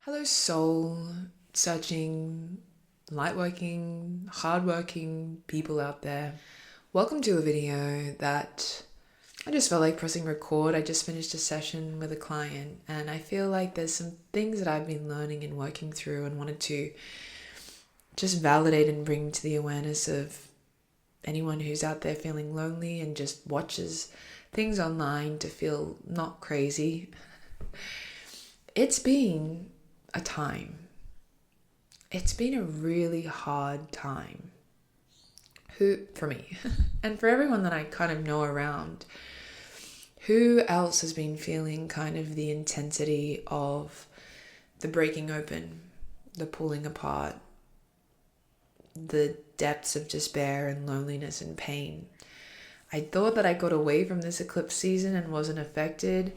Hello, soul searching, lightworking, hardworking people out there. Welcome to a video that I just felt like pressing record. I just finished a session with a client, and I feel like there's some things that I've been learning and working through and wanted to just validate and bring to the awareness of anyone who's out there feeling lonely and just watches things online to feel not crazy. It's been a time. It's been a really hard time. For me and for everyone that I kind of know around. Who else has been feeling kind of the intensity of the breaking open, the pulling apart, the depths of despair and loneliness and pain? I thought that I got away from this eclipse season and wasn't affected.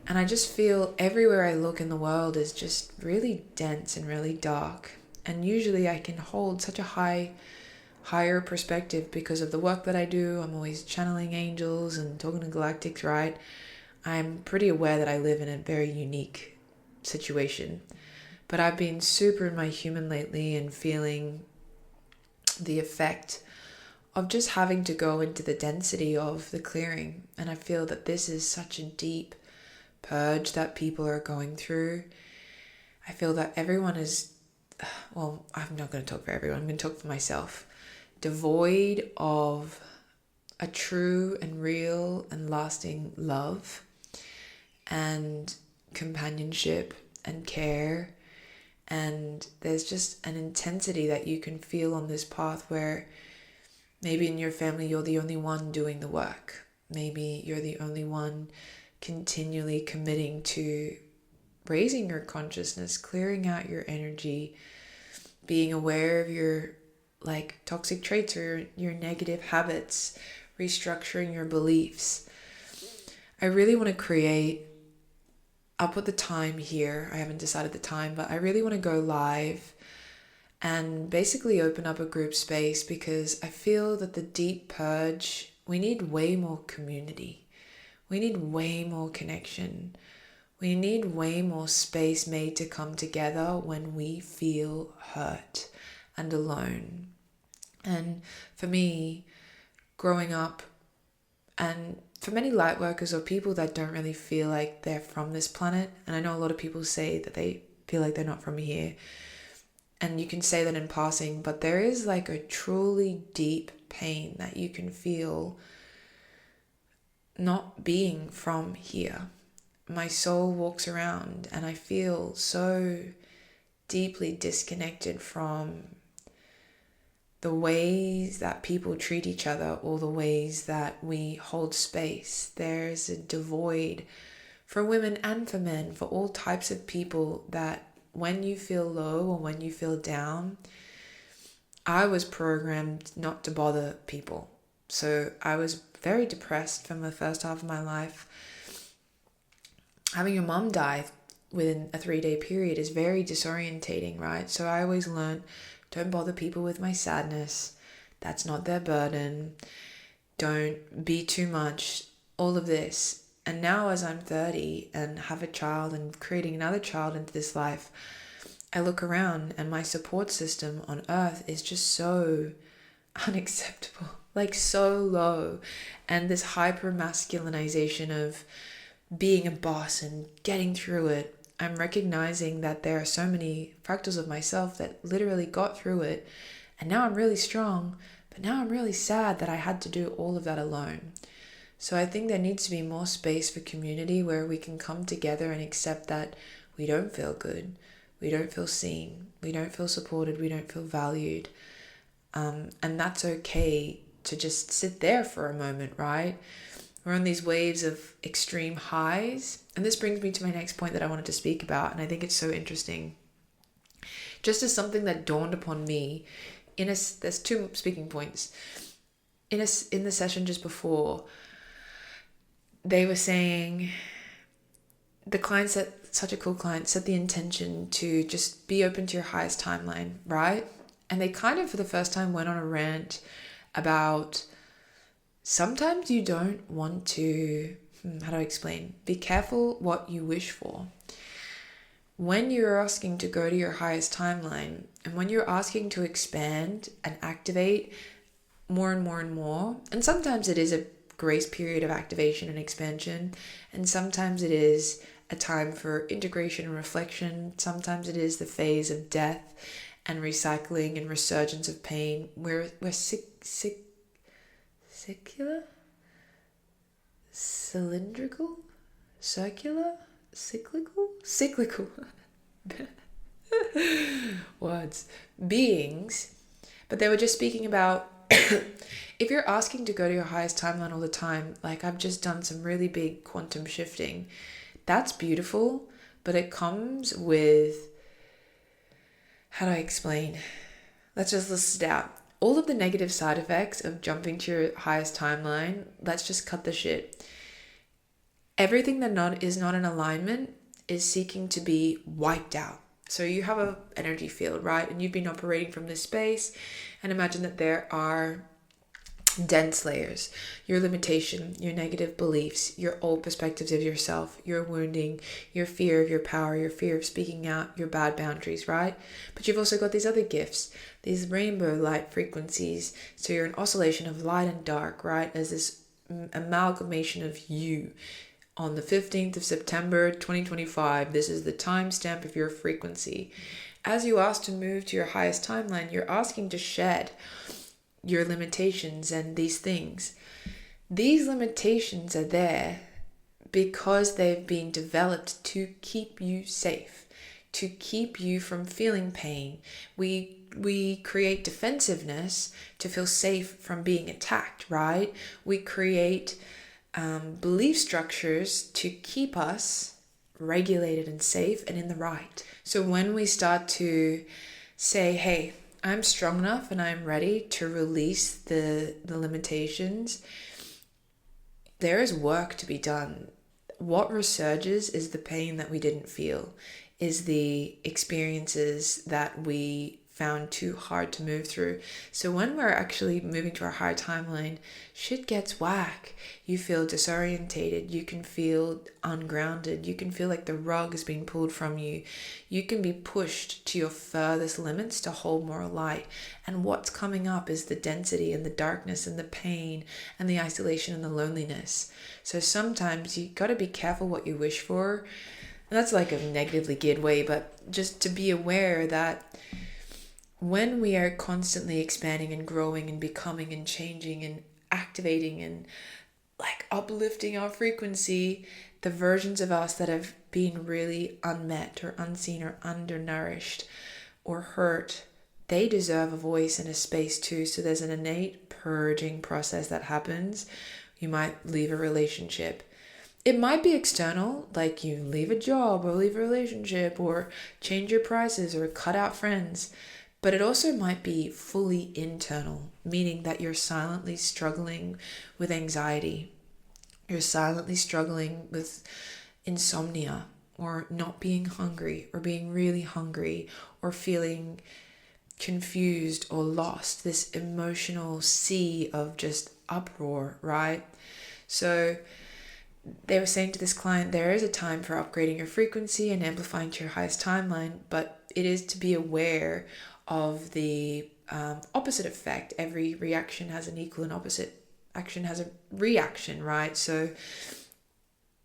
And I just feel everywhere I look in the world is just really dense and really dark. And usually I can hold such a higher perspective because of the work that I do. I'm always channeling angels and talking to galactics, right? I'm pretty aware that I live in a very unique situation. But I've been super in my human lately and feeling the effect of just having to go into the density of the clearing. And I feel that this is such a deep purge that people are going through. I feel that everyone is, well, I'm not going to talk for everyone, I'm going to talk for myself, devoid of a true and real and lasting love and companionship and care. And there's just an intensity that you can feel on this path where maybe in your family you're the only one doing the work. Maybe you're the only one continually committing to raising your consciousness, clearing out your energy, being aware of your toxic traits or your negative habits, restructuring your beliefs. I really want to create, I'll put the time here, I haven't decided the time, but I really want to go live and basically open up a group space because I feel that the deep purge, we need way more community. We need way more connection. We need way more space made to come together when we feel hurt and alone. And for me, growing up, and for many light workers or people that don't really feel like they're from this planet, and I know a lot of people say that they feel like they're not from here, and you can say that in passing, but there is like a truly deep pain that you can feel not being from here. My soul walks around and I feel so deeply disconnected from the ways that people treat each other or the ways that we hold space. There's a devoid for women and for men, for all types of people, that when you feel low or when you feel down, I was programmed not to bother people. So I was very depressed from the first half of my life. Having your mom die within a 3-day period is very disorientating, right? So I always learned, don't bother people with my sadness. That's not their burden. Don't be too much. All of this. And now as I'm 30 and have a child and creating another child into this life, I look around and my support system on earth is just so unacceptable. So low, and this hyper masculinization of being a boss and getting through it. I'm recognizing that there are so many fractals of myself that literally got through it, and now I'm really strong, but now I'm really sad that I had to do all of that alone. So I think there needs to be more space for community where we can come together and accept that we don't feel good, we don't feel seen, we don't feel supported, we don't feel valued, and that's okay to just sit there for a moment, right? We're on these waves of extreme highs. And this brings me to my next point that I wanted to speak about. And I think it's so interesting. Just as something that dawned upon me, there's 2 speaking points. In the session just before, they were saying, the client said, such a cool client, set the intention to just be open to your highest timeline, right? And they kind of, for the first time, went on a rant about sometimes you don't want to, how do I explain? Be careful what you wish for. When you're asking to go to your highest timeline, and when you're asking to expand and activate more and more and more, and sometimes it is a grace period of activation and expansion, and sometimes it is a time for integration and reflection, sometimes it is the phase of death and recycling and resurgence of pain. We're secular, cylindrical, circular, cyclical words, beings. But they were just speaking about if you're asking to go to your highest timeline all the time, like I've just done some really big quantum shifting, that's beautiful, but it comes with, how do I explain? Let's just list it out. All of the negative side effects of jumping to your highest timeline, let's just cut the shit. Everything that is not in alignment is seeking to be wiped out. So you have an energy field, right? And you've been operating from this space, and imagine that there are dense layers, your limitation, your negative beliefs, your old perspectives of yourself, your wounding, your fear of your power, your fear of speaking out, your bad boundaries, right? But you've also got these other gifts, these rainbow light frequencies. So you're an oscillation of light and dark, right? As this amalgamation of you. On the 15th of September 2025, this is the timestamp of your frequency. As you ask to move to your highest timeline, you're asking to shed your limitations and these things. These limitations are there because they've been developed to keep you safe, to keep you from feeling pain. We create defensiveness to feel safe from being attacked, right? We create belief structures to keep us regulated and safe and in the right. So when we start to say, hey, I'm strong enough and I'm ready to release the limitations, there is work to be done. What resurges is the pain that we didn't feel, is the experiences that we found too hard to move through. So when we're actually moving to our higher timeline, shit gets whack. You feel disorientated. You can feel ungrounded. You can feel like the rug is being pulled from you. You can be pushed to your furthest limits to hold more light. And what's coming up is the density and the darkness and the pain and the isolation and the loneliness. So sometimes you got to be careful what you wish for. And that's like a negatively geared way, but just to be aware that when we are constantly expanding and growing and becoming and changing and activating and like uplifting our frequency, the versions of us that have been really unmet or unseen or undernourished or hurt, they deserve a voice and a space too. So there's an innate purging process that happens. You might leave a relationship. It might be external, like you leave a job or leave a relationship or change your prices or cut out friends. But it also might be fully internal, meaning that you're silently struggling with anxiety. You're silently struggling with insomnia or not being hungry or being really hungry or feeling confused or lost. This emotional sea of just uproar, right? So they were saying to this client, there is a time for upgrading your frequency and amplifying to your highest timeline, but it is to be aware of the opposite effect. Every reaction has an equal and opposite action has a reaction, right? So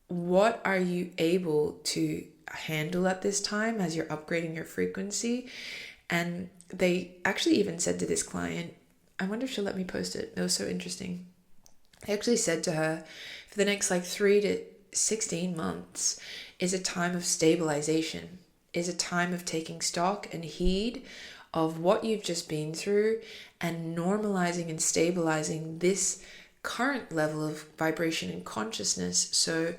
what are you able to handle at this time as you're upgrading your frequency? And they actually even said to this client, I wonder if she'll let me post it. It was so interesting. They actually said to her, for the next 3 to 16 months is a time of stabilization, is a time of taking stock and heed of what you've just been through and normalizing and stabilizing this current level of vibration and consciousness. So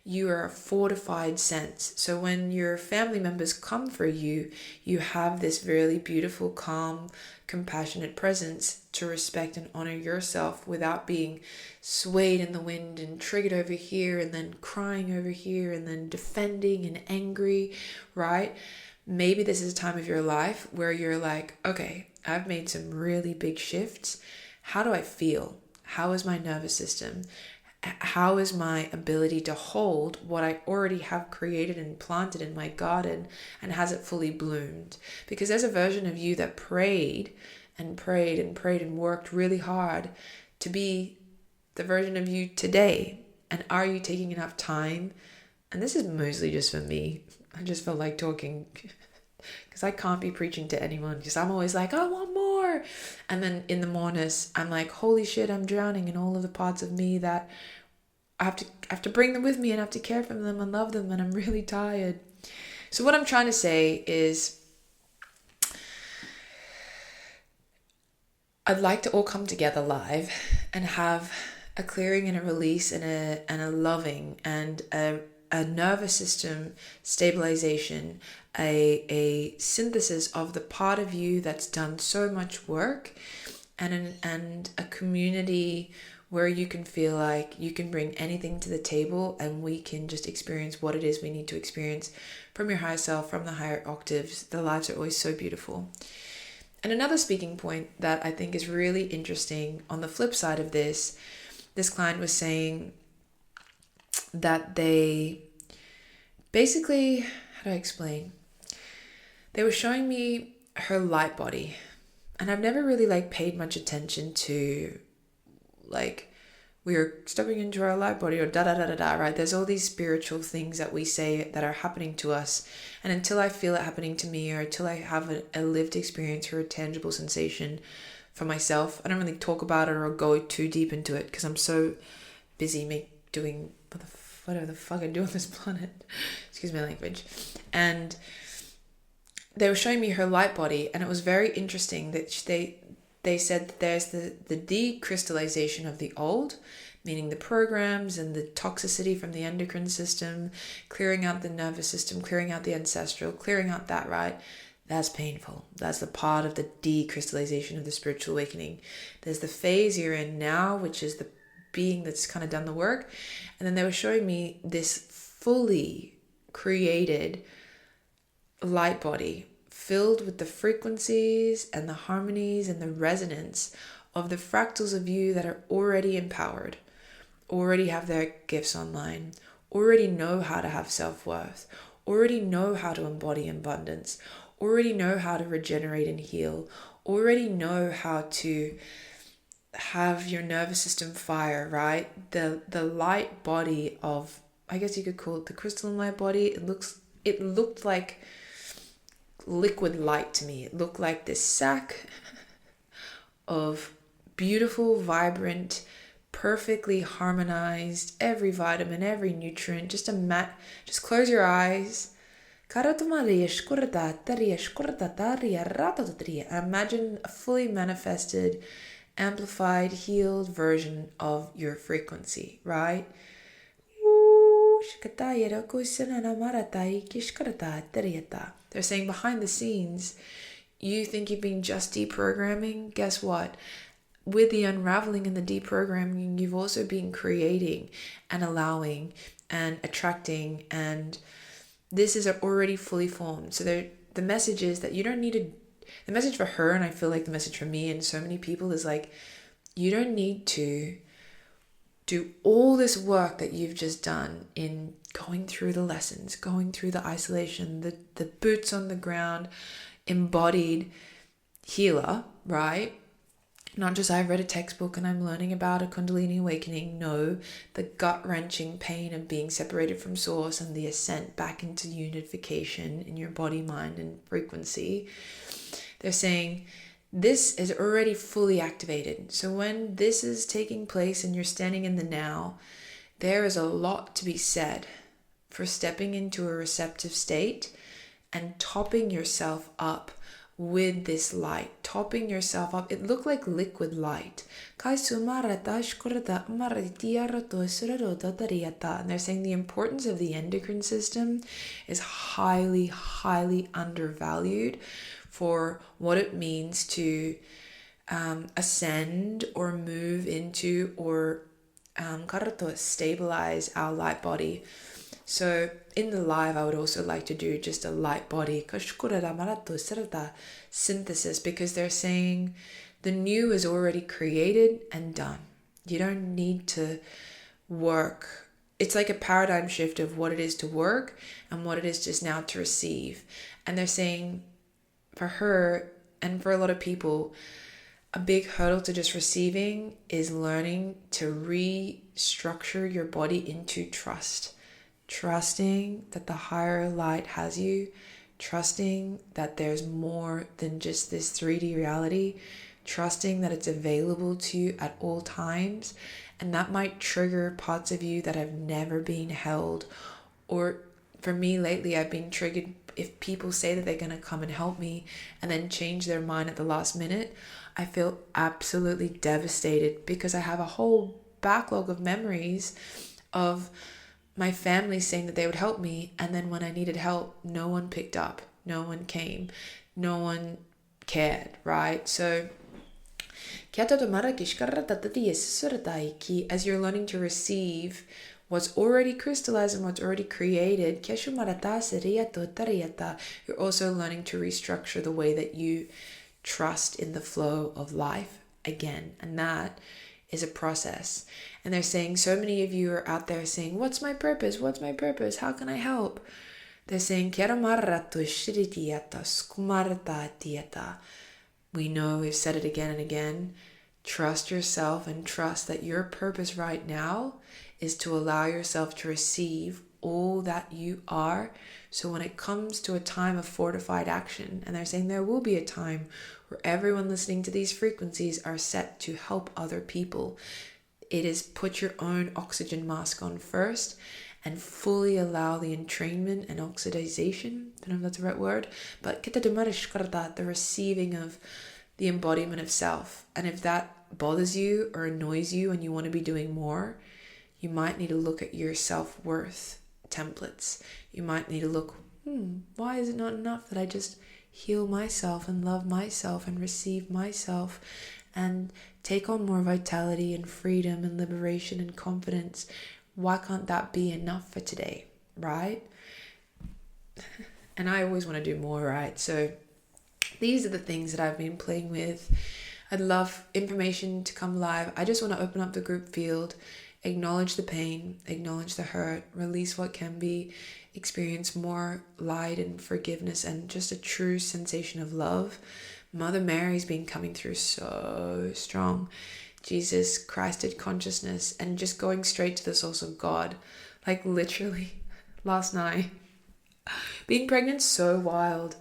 you are a fortified sense. So when your family members come for you, you have this really beautiful, calm, compassionate presence to respect and honor yourself without being swayed in the wind and triggered over here and then crying over here and then defending and angry, right? Maybe this is a time of your life where you're like, okay, I've made some really big shifts. How do I feel? How is my nervous system? How is my ability to hold what I already have created and planted in my garden, and has it fully bloomed? Because there's a version of you that prayed and prayed and prayed and worked really hard to be the version of you today. And are you taking enough time? And this is mostly just for me. I just felt like talking because I can't be preaching to anyone, because I'm always like, I want more. And then in the mornings, I'm like, holy shit, I'm drowning in all of the parts of me that I have to bring them with me, and I have to care for them and love them, and I'm really tired. So what I'm trying to say is, I'd like to all come together live and have a clearing and a release and a loving and a nervous system stabilization, a synthesis of the part of you that's done so much work, and a community where you can feel like you can bring anything to the table, and we can just experience what it is we need to experience from your higher self, from the higher octaves. The lives are always so beautiful. And another speaking point that I think is really interesting on the flip side of this client was saying that they basically, how do I explain? They were showing me her light body, and I've never really paid much attention to we are stepping into our light body, or da-da-da-da-da, right? There's all these spiritual things that we say that are happening to us. And until I feel it happening to me, or until I have a lived experience or a tangible sensation for myself, I don't really talk about it or go too deep into it, because I'm so busy doing whatever the fuck I do on this planet. Excuse my language. And they were showing me her light body, and it was very interesting that they said that there's the decrystallization of the old, meaning the programs and the toxicity from the endocrine system, clearing out the nervous system, clearing out the ancestral, clearing out that, right? That's painful. That's the part of the decrystallization of the spiritual awakening. There's the phase you're in now, which is the being that's kind of done the work. And then they were showing me this fully created light body filled with the frequencies and the harmonies and the resonance of the fractals of you that are already empowered, already have their gifts online, already know how to have self-worth, already know how to embody abundance, already know how to regenerate and heal, already know how to have your nervous system fire, right? The light body of, I guess you could call it the crystalline light body. It looked like liquid light to me. It looked like this sack of beautiful, vibrant, perfectly harmonized, every vitamin, every nutrient. Just close your eyes. Imagine a fully manifested, amplified, healed version of your frequency, right? They're saying behind the scenes, you think you've been just deprogramming. Guess what? With the unraveling and the deprogramming, you've also been creating and allowing and attracting, and this is already fully formed. So the message is that you don't need to, the message for her, and I feel like the message for me and so many people is you don't need to do all this work that you've just done in going through the lessons, going through the isolation, the boots on the ground, embodied healer, right? Not just I've read a textbook and I'm learning about a Kundalini awakening. No, the gut-wrenching pain of being separated from source and the ascent back into unification in your body, mind, and frequency. They're saying this is already fully activated. So when this is taking place and you're standing in the now, there is a lot to be said for stepping into a receptive state and topping yourself up with this light, topping yourself up. It looked like liquid light. And they're saying the importance of the endocrine system is highly, highly undervalued for what it means to ascend or move into or stabilize our light body. So in the live, I would also like to do just a light body synthesis, because they're saying the new is already created and done. You don't need to work. It's like a paradigm shift of what it is to work and what it is just now to receive. And they're saying for her and for a lot of people, a big hurdle to just receiving is learning to restructure your body into trust. Trusting that the higher light has you, trusting that there's more than just this 3D reality, trusting that it's available to you at all times. And that might trigger parts of you that have never been held. Or for me lately, I've been triggered if people say that they're going to come and help me and then change their mind at the last minute. I feel absolutely devastated because I have a whole backlog of memories of my family saying that they would help me, and then when I needed help, no one picked up, no one came, no one cared, right? So as you're learning to receive what's already crystallized and what's already created, you're also learning to restructure the way that you trust in the flow of life again. And that is a process. And they're saying, so many of you are out there saying, what's my purpose? What's my purpose? How can I help? They're saying, we know, we've said it again and again, trust yourself and trust that your purpose right now is to allow yourself to receive all that you are. So when it comes to a time of fortified action, and they're saying there will be a time where everyone listening to these frequencies are set to help other people. It is put your own oxygen mask on first and fully allow the entrainment and oxidization, I don't know if that's the right word, but the receiving of the embodiment of self. And if that bothers you or annoys you and you want to be doing more, you might need to look at your self-worth templates. You might need to look, why is it not enough that I just heal myself and love myself and receive myself and take on more vitality and freedom and liberation and confidence? Why can't that be enough for today, right? And I always want to do more, right? So these are the things that I've been playing with. I'd love information to come live. I just want to open up the group field, acknowledge the pain, acknowledge the hurt, release what can be, experience more light and forgiveness and just a true sensation of love. Mother Mary's been coming through so strong. Jesus Christed consciousness and just going straight to the source of God. Like literally last night, being pregnant so wild.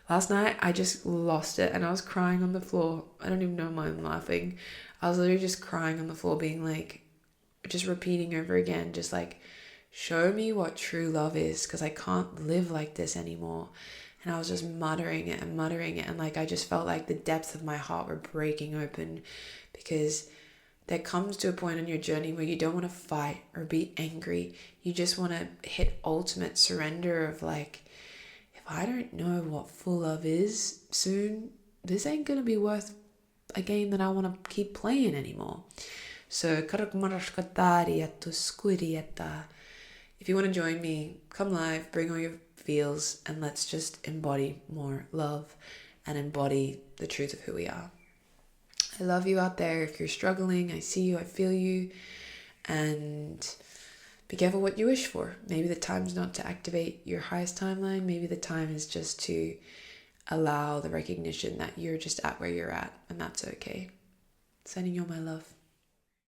Last night I just lost it and I was crying on the floor. I don't even know why I'm laughing. I was literally just crying on the floor, being like, just repeating over again, just like, show me what true love is, because I can't live like this anymore. And I was just muttering it and like I just felt like the depths of my heart were breaking open, because there comes to a point on your journey where you don't want to fight or be angry. You just want to hit ultimate surrender of like, if I don't know what full love is soon, this ain't gonna be worth a game that I want to keep playing anymore. So if you want to join me, come live, bring all your feels, and let's just embody more love and embody the truth of who we are. I love you out there. If you're struggling, I see you, I feel you, and be careful what you wish for. Maybe the time's not to activate your highest timeline. Maybe the time is just to allow the recognition that you're just at where you're at, and that's okay. Sending you all my love.